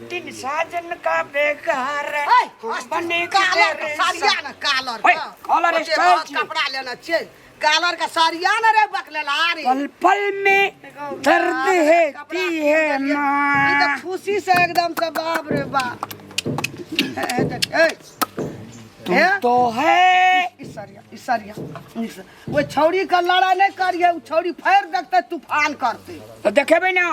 दिन साजन का बेकार बने कालर का साड़िया ना कालर का कॉलर स्टाइल कपड़ा लेना चाहिए कालर का साड़िया ना रे बकलेला रे पल पल में दर्द है ती है ये माँ तो खुशी से एकदम से बाप रे बाप तुम तो है इसरिया वो छौड़ी का लड़ाई नहीं करिए वो छौड़ी फेर देखते तूफान करते तो देखे ना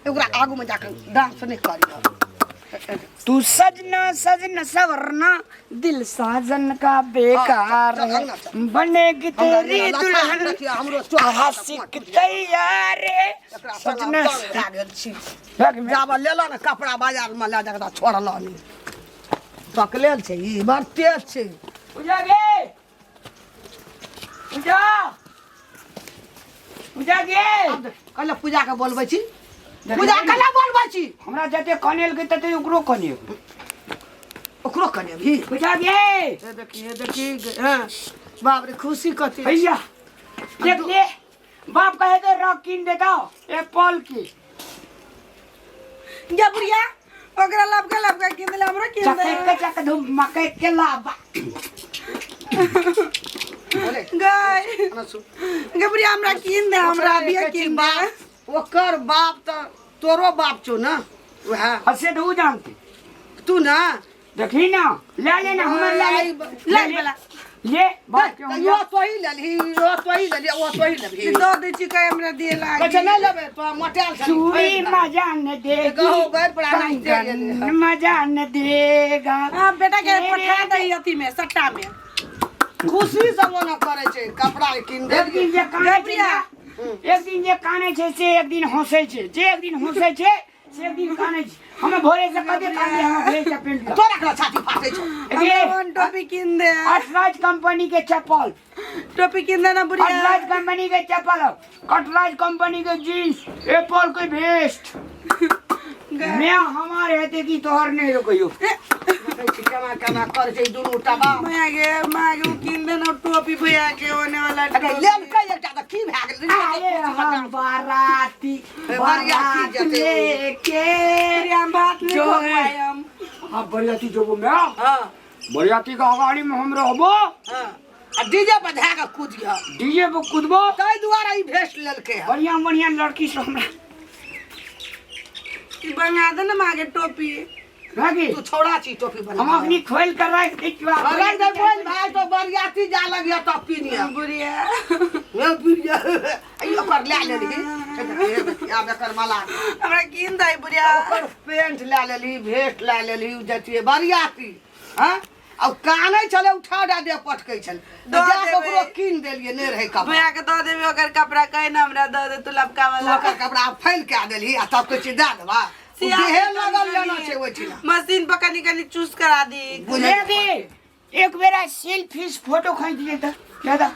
ओकरा आगू में जाकर डांस नहीं करिए तू सजना सजना सवरना दिल साजन का बेकार है बनेगी तेरी दुल्हन आशिक तैयार है सजना जाबा ले लो ना कपड़ा बाजार में ले जाकर छोड़ल नहीं पकलेल छै ई बड़ तेज छै पूजा गे पूजा पूजा गे कल पूजा के बोलबै छी पूजा कला बोलबै छी हमरा जते कनेल के तते ओकरो कने भी पूजा गे देखी हां बाप रे खुशी कते भैया देख ले बाप कहे तो रॉक किन देता एप्पल की जा बुढ़िया ओकरा लब के किन ले हमरो किन दे चक धूम मकई के लाबा गाय गे बुढ़िया हमरा किन दे हमरा भी किन दे ओकर बाप त तोरो बाप छौ ना वह हसे दू जानती तू ना देखी ना ले लेना हमर ले वाला ले बात क्यों यो तो ही ले ली वो तो ही ले दो दे छी कहे हमरा दिए लाग कछ नहीं लेबे तो मोटेल से चूड़ी मजा न देगी बैठ पड़ा नहीं कंगन मजा न देगा हां बेटा के पठा दई अथी में सट्टा में खुशी से वो ना करे छै कपड़ा किन दे एक दिन जे काने छै एक दिन जे काने छै से एक दिन हंसे छै जे एक दिन हंसे छै से एक दिन काने छै हमें भोरे से कदे काने हम भेज के पेंट तो रखला छाती फाटे छौ ये टोपी किन दे अटराज कंपनी के चप्पल टोपी किन दे ना बुढ़िया कटराज कंपनी के चप्पल कटराज कंपनी के जींस एप्पल के वेस्ट मैं हमारे हेते की तोहर नहीं रोकयो कमा कर छै दुनु टबा मागे किन दे ना टोपी भैया के होने वाला ले के एकटा त की भए गेल अरे हम बाराती लेके हम बात नहीं जो कर है। पाए हम अब बरियाती जोबो मैं हां बरियाती का गाड़ी में हम रहबो हां आ डीजे पर धा के कूद गया डीजे पे कूदबो तै दुआरा ई भेस लेलके बढ़िया बढ़िया लड़की से हमरा ई बना दे ना मागे टोपी भागी तू छोड़ा छी टोपी बना हम अपनी खोल कर रख दिखवा अरे दे बोल भाई तो बरियाती जा लगिया तो पीनिया बुढ़िया मैं पीनिया आई ओकर ले लेली आ बेकर मला हमरा किन दई बुढ़िया ओकर पेंट ले लेली भेस्ट ले लेली जतिए बरियाती हां अब कानै चले उठा दे पटकै छल दो जा देबे। ओकरो किन देलिए ने रहे कपड़ा भैया के दो देबे ओकर कपड़ा कहे ना हमरा दो दे तू लपका वाला ओकर कपड़ा फैल के देली आ तब कुछ दे देबा देहे लगल लेना छै ओइठिना मशीन पर कनी कनी चूस करा दी बुझेगी एक बेरा सेल्फी फोटो खींच लेता क्या था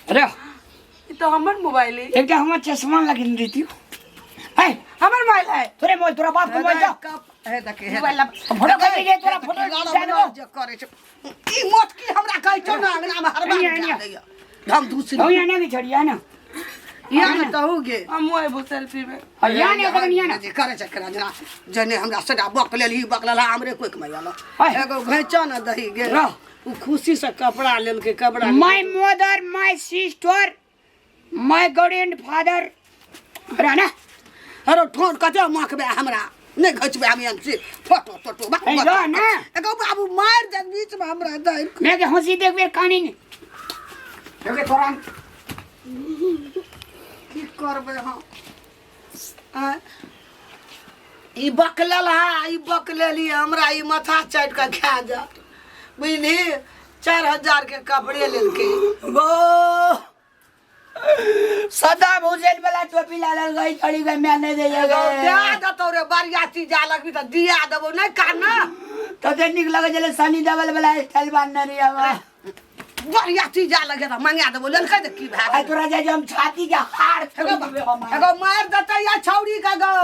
अरे ई तो हमर मोबाइल है एक हम चश्मा लगा देती हूँ है हमर मोबाइल है तोरे मोबाइल तोरा बाप को मोबाइल दो हे देखे हे मोबाइल फोटो खींच ले तोरा फोटो खींच दो जे करे छै ई मोटकी हमरा कहै छौ ना अंगना में हर बार अइया, दे अइया। दैया ढंग दूसरी हो या नहीं छड़िया ना यहाँ में तो हो गे हम वो है सेल्फी में या नहीं अगर नहीं ना जे करे छै करा जना जने हमरा सदा बकलेला हमरे कोई कमाइला हाय। एगो घैचा ना दही गे रह। उ खुशी से कपड़ा लेलके कपड़ा my mother my sister my grandfather अरे ना अरे ठोन कते माखबे हमरा नहीं घचबे हम यहाँ से फोटो फोटो ए, लो ना। एगो बाबू मार दे बीच में हमरा दे मैं के हंसी देख बेर कहानी नहीं देखे तोरा की करबे हम ई बकलेला ई बकलेली हमरा ई माथा चाट के खा जा बुझली 4000 के कपड़े लेलके गो सदा भूजेल वाला टोपी लाल गई चढ़ी गई मैं नहीं दे दिया दतो रे बरियाती जा लगबी त दिया देबो नहीं काना तो जे निक लगे जले सनी डबल वाला स्टाइल बांध रही है बरियाती जा लगे त मंगा देबो लेलके त की भए आ तोरा जे हम छाती के हार एगो एगो मार दता या छौड़ी का गो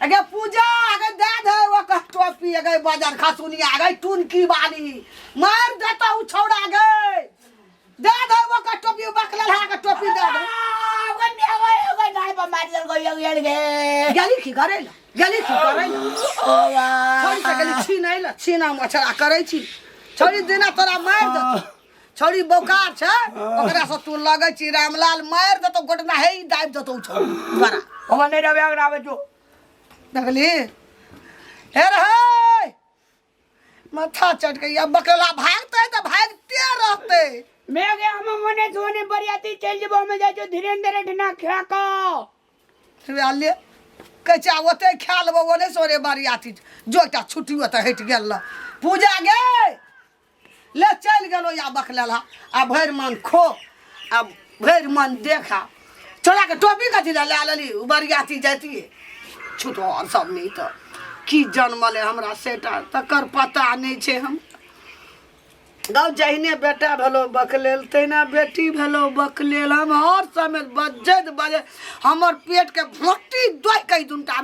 अगे पूजा अगे दे दे वो का टोपी अगे बाजार खासुनी अगे टून की बाली मार दता उ छौड़ा गे दे दे वो का टोपी बकला का टोपी दे दे में गए नाय पर मार दल गई गे गेली की करे गेली की करे छोड़ी से गेली छीना मछरा करे छी छोड़ी दिना तोरा मार दत छोड़ी बोकार छ ओकरा से तू लगे छी रामलाल मार दत गोटना हे दाब दत छोड़ी बरा हम नहीं रवे अगर आवे जो देखली हे रे माथा चट के या बकला भागते तो भागते रहते मैं गया हम मने जोने बरियाती चल जबो में जा जो धीरेन्द्र ढना खा को आले कचा ओते ख्याल बोले सोरे बरियाती जोटा छुट्टी होता हट गेल पूजा गे ले चल गेलो या बकला आ भैर मन खो आ भैर मन देखा छोड़ा के टोपी कथी ले लेली बरियाती जाती छुटो और सब नहीं तो की जन्मले हमरा सेटा तकर पता नहीं छे हम गाँव जहिने बेटा भेलो बकलेल तहिना बेटी भेलो बकलेल हम हर समय बजे हमर पेट के भोटी दोइ कई दुनटा